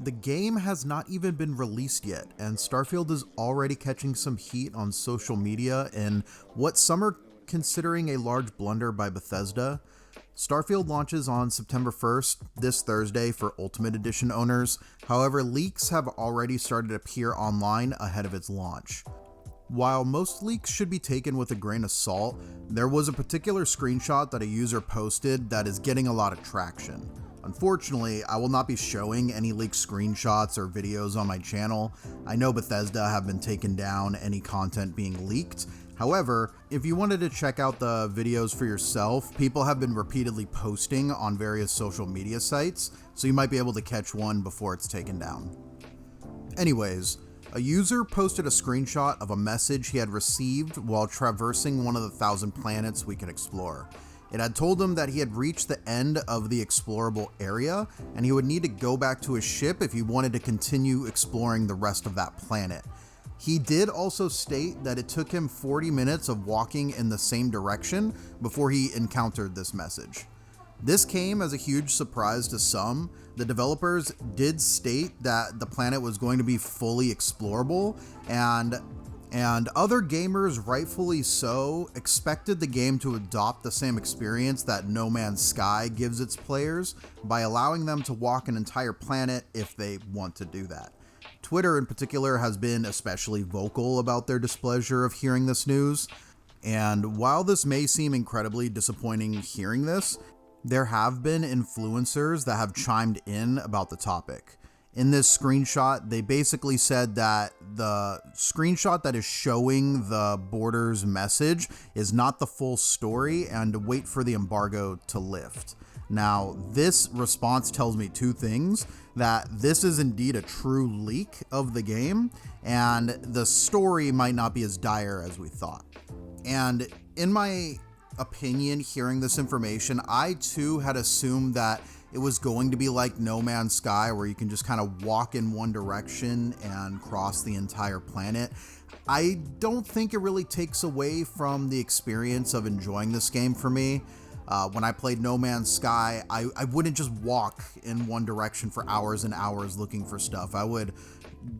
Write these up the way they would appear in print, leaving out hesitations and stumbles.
The game has not even been released yet, and Starfield is already catching some heat on social media in what some are considering a large blunder by Bethesda. Starfield launches on September 1st, this Thursday, for Ultimate Edition owners. However, leaks have already started to appear online ahead of its launch. While most leaks should be taken with a grain of salt, there was a particular screenshot that a user posted that is getting a lot of traction. Unfortunately, I will not be showing any leaked screenshots or videos on my channel. I know Bethesda have been taking down any content being leaked. However, if you wanted to check out the videos for yourself, people have been repeatedly posting on various social media sites, so you might be able to catch one before it's taken down. Anyways, a user posted a screenshot of a message he had received while traversing one of the 1,000 planets we can explore. It had told him that he had reached the end of the explorable area and he would need to go back to his ship if he wanted to continue exploring the rest of that planet. He did also state that it took him 40 minutes of walking in the same direction before he encountered this message. This came as a huge surprise to some. The developers did state that the planet was going to be fully explorable, and other gamers, rightfully so, expected the game to adopt the same experience that No Man's Sky gives its players by allowing them to walk an entire planet if they want to do that. Twitter in particular has been especially vocal about their displeasure of hearing this news, and while this may seem incredibly disappointing hearing this, there have been influencers that have chimed in about the topic. In this screenshot, they basically said that the screenshot that is showing the Borders message is not the full story and to wait for the embargo to lift. Now, this response tells me two things: that this is indeed a true leak of the game, and the story might not be as dire as we thought. And in my opinion, hearing this information, I too had assumed that it was going to be like No Man's Sky, where you can just kind of walk in one direction and cross the entire planet. I don't think it really takes away from the experience of enjoying this game for me. When I played No Man's Sky, I wouldn't just walk in one direction for hours and hours looking for stuff. I would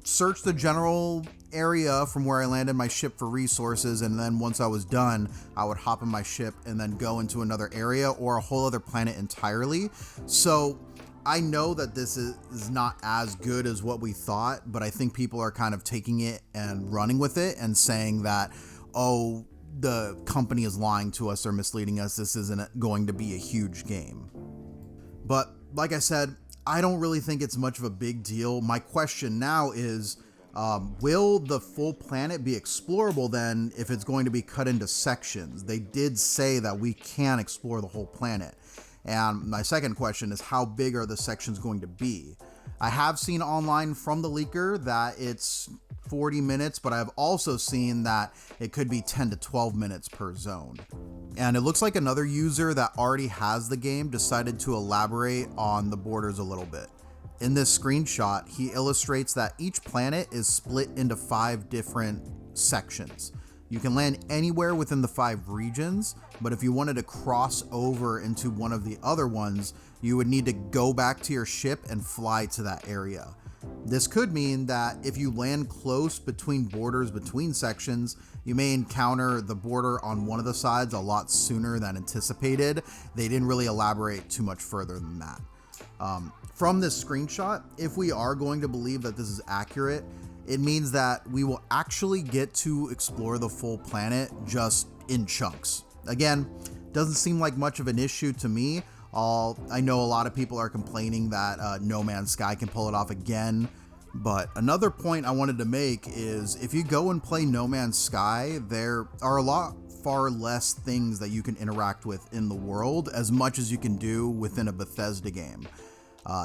search the general area from where I landed my ship for resources, and then once I was done, I would hop in my ship and then go into another area or a whole other planet entirely. So I know that this is not as good as what we thought, but I think people are kind of taking it and running with it and saying that, oh, the company is lying to us or misleading us, this isn't going to be a huge game. But like I said, I don't really think it's much of a big deal. My question now is, will the full planet be explorable then if it's going to be cut into sections? They did say that we can explore the whole planet. And my second question is, how big are the sections going to be? I have seen online from the leaker that it's 40 minutes, but I've also seen that it could be 10 to 12 minutes per zone. And it looks like another user that already has the game decided to elaborate on the borders a little bit. In this screenshot, he illustrates that each planet is split into 5 different sections. You can land anywhere within the 5 regions, but if you wanted to cross over into one of the other ones, you would need to go back to your ship and fly to that area. This could mean that if you land close between borders between sections, you may encounter the border on one of the sides a lot sooner than anticipated. They didn't really elaborate too much further than that. From this screenshot, if we are going to believe that this is accurate, it means that we will actually get to explore the full planet just in chunks. Again, doesn't seem like much of an issue to me. I know a lot of people are complaining that No Man's Sky can pull it off again, but another point I wanted to make is if you go and play No Man's Sky, there are a far less things that you can interact with in the world as much as you can do within a Bethesda game.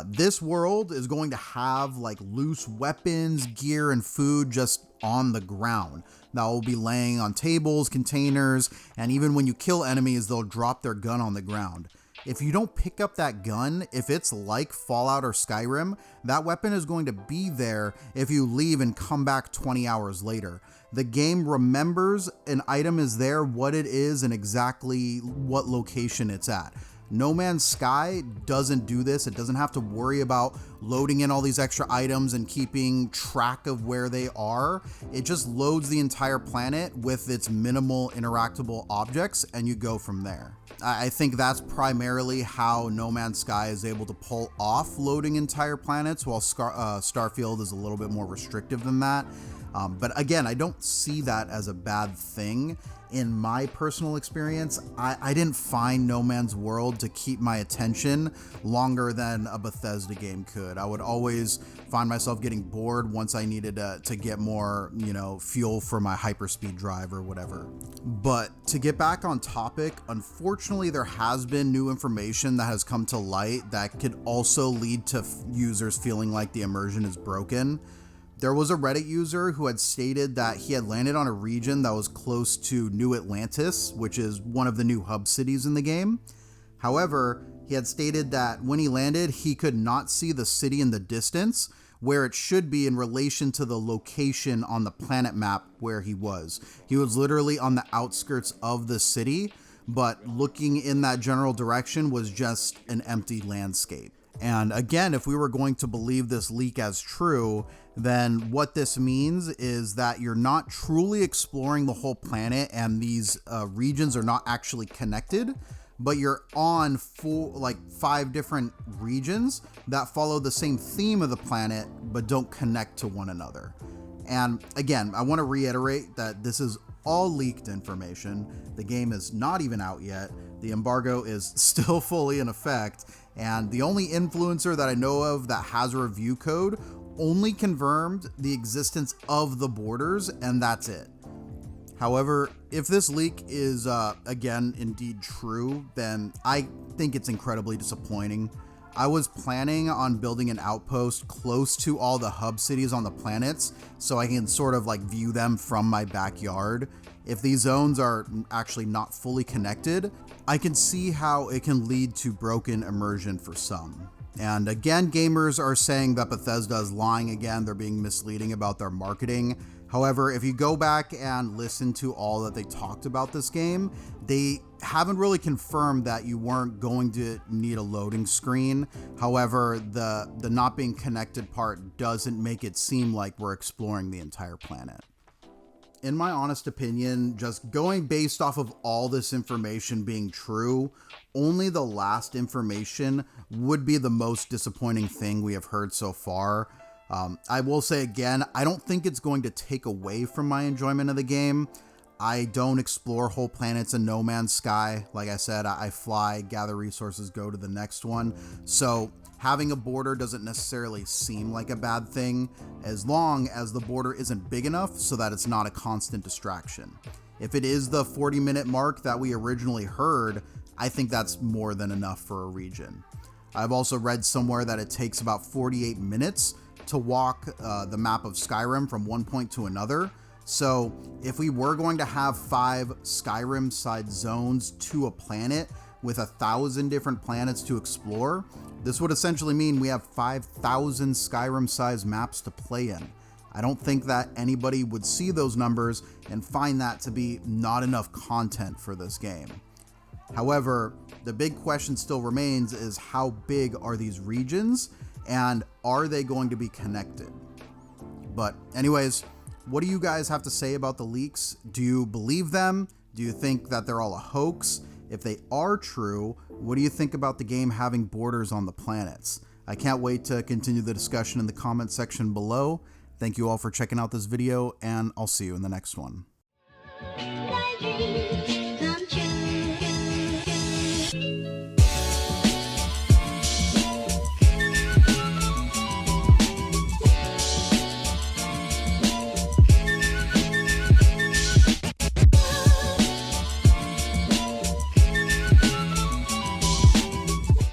This world is going to have like loose weapons, gear, and food just on the ground that will be laying on tables, containers, and even when you kill enemies, they'll drop their gun on the ground. If you don't pick up that gun, if it's like Fallout or Skyrim, that weapon is going to be there if you leave and come back 20 hours later. The game remembers an item is there, what it is, and exactly what location it's at. No Man's Sky doesn't do this. It doesn't have to worry about loading in all these extra items and keeping track of where they are. It just loads the entire planet with its minimal interactable objects, and you go from there. I think that's primarily how No Man's Sky is able to pull off loading entire planets, while Starfield is a little bit more restrictive than that. But again, I don't see that as a bad thing. In my personal experience, I didn't find No Man's World to keep my attention longer than a Bethesda game could. I would always find myself getting bored once I needed to get more, fuel for my hyperspeed drive or whatever. But to get back on topic, unfortunately, there has been new information that has come to light that could also lead to users feeling like the immersion is broken. There was a Reddit user who had stated that he had landed on a region that was close to New Atlantis, which is one of the new hub cities in the game. However, he had stated that when he landed, he could not see the city in the distance, where it should be in relation to the location on the planet map where he was. He was literally on the outskirts of the city, but looking in that general direction was just an empty landscape. And again, if we were going to believe this leak as true, then what this means is that you're not truly exploring the whole planet, and these regions are not actually connected, but you're on 5 different regions that follow the same theme of the planet, but don't connect to one another. And again, I want to reiterate that this is all leaked information. The game is not even out yet. The embargo is still fully in effect. And the only influencer that I know of that has a review code only confirmed the existence of the borders, and that's it. However, if this leak is, again, indeed true, then I think it's incredibly disappointing. I was planning on building an outpost close to all the hub cities on the planets so I can sort of view them from my backyard. If these zones are actually not fully connected, I can see how it can lead to broken immersion for some. And again, gamers are saying that Bethesda is lying again. They're being misleading about their marketing. However, if you go back and listen to all that they talked about this game, they haven't really confirmed that you weren't going to need a loading screen. However, the not being connected part doesn't make it seem like we're exploring the entire planet. In my honest opinion, just going based off of all this information being true, only the last information would be the most disappointing thing we have heard so far. I will say again, I don't think it's going to take away from my enjoyment of the game. I don't explore whole planets in No Man's Sky. Like I said, I fly, gather resources, go to the next one. So having a border doesn't necessarily seem like a bad thing, as long as the border isn't big enough so that it's not a constant distraction. If it is the 40-minute mark that we originally heard, I think that's more than enough for a region. I've also read somewhere that it takes about 48 minutes to walk the map of Skyrim from one point to another. So if we were going to have 5 Skyrim-sized zones to a planet with 1,000 different planets to explore, this would essentially mean we have 5,000 Skyrim-sized maps to play in. I don't think that anybody would see those numbers and find that to be not enough content for this game. However, the big question still remains is how big are these regions and are they going to be connected? But anyways, what do you guys have to say about the leaks? Do you believe them? Do you think that they're all a hoax? If they are true, what do you think about the game having borders on the planets? I can't wait to continue the discussion in the comment section below. Thank you all for checking out this video, and I'll see you in the next one.